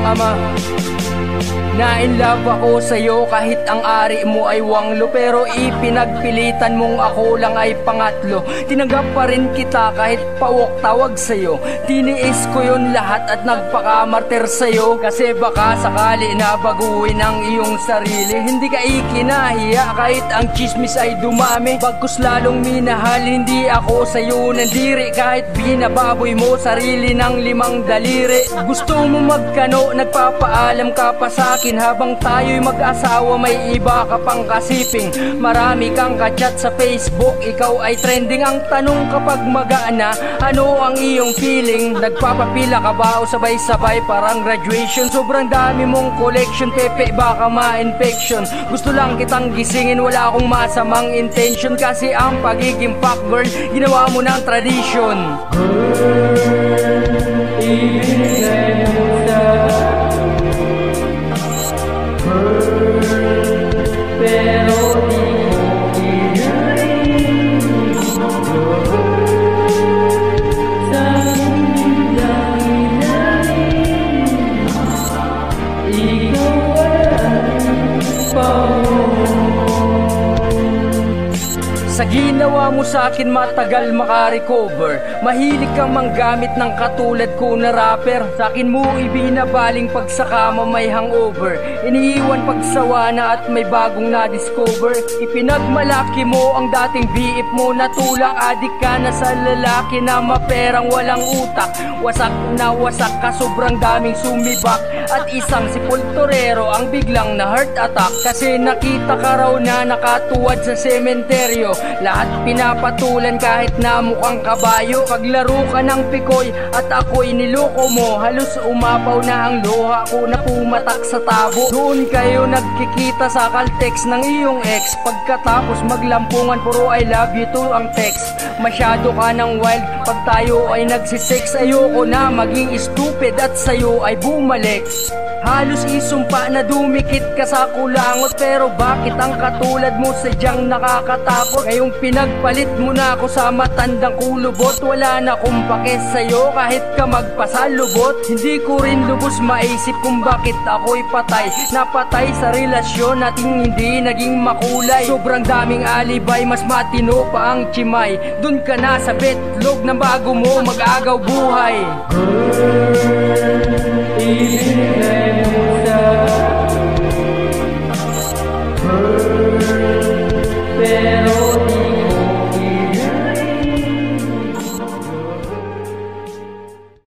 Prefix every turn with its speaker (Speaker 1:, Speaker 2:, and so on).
Speaker 1: bilang ama. Na-inlove ako sa'yo kahit ang ari mo ay wanglo, pero ipinagpilitan mong ako lang ay pangatlo. Tinanggap pa rin kita kahit pawok tawag sa'yo. Tiniis ko yun lahat at nagpakamartir sa'yo, kasi baka sakali na baguhin ang iyong sarili. Hindi ka ikinahiya kahit ang chismis ay dumami. Bagkus lalong minahal, hindi ako sa'yo nandiri kahit binababoy mo sarili ng 5 daliri. Gusto mo magkano, nagpapaalam ka pa sa'kin habang tayo'y mag-asawa, may iba ka pang kasiping. Marami kang kachat sa Facebook, ikaw ay trending. Ang tanong kapag mag-aana, ano ang iyong feeling? Nagpapapila ka ba o sabay-sabay parang graduation? Sobrang dami mong collection, pepe baka ma-infection. Gusto lang kitang gisingin, wala akong masamang intention, kasi ang pagiging fuckgirl ginawa mo ng tradition. Ibigay mo sa pero di mo inarin sa hindang inarin. Ikaw ay sa ginawa mo sa akin matagal makarecover. Mahilig kang manggamit ng katulad ko na rapper. Sa akin mo ibinabaling pag sa kama may hangover. Iniiwan pag sawa na at may bagong na-discover. Ipinagmalaki mo ang dating BF mo na tulang. Adik ka na sa lalaki na maperang walang utak. Wasak na wasak ka, sobrang daming sumibak. At isang sepulturero ang biglang na heart attack, kasi nakita ka raw na nakatuwad sa sementeryo. Lahat pinapatulan kahit na mukhang kabayo. Paglaro ka ng pikoy at ako'y niloko mo, halos umapaw na ang luha ko na pumatak sa tabo. Doon kayo nagkikita sa Caltex ng iyong ex. Pagkatapos maglampungan puro I love you to ang text. Masyado ka ng wild pag tayo ay nagsisex. Ayoko na maging stupid at sa'yo ay bumalik. Halos isumpa na dumikit ka sa kulangot, pero bakit ang katulad mo sadyang nakakatakot? Ngayong pinagpalit mo na ako sa matandang kulubot. Wala na kong pake sa'yo kahit ka magpasalubot. Hindi ko rin lubos maisip kung bakit ako'y patay. Napatay sa relasyon nating hindi naging makulay. Sobrang daming alibay, mas matino pa ang chimay. Dun ka na sa betlog na bago mo mag-agaw buhay. Ibigay mo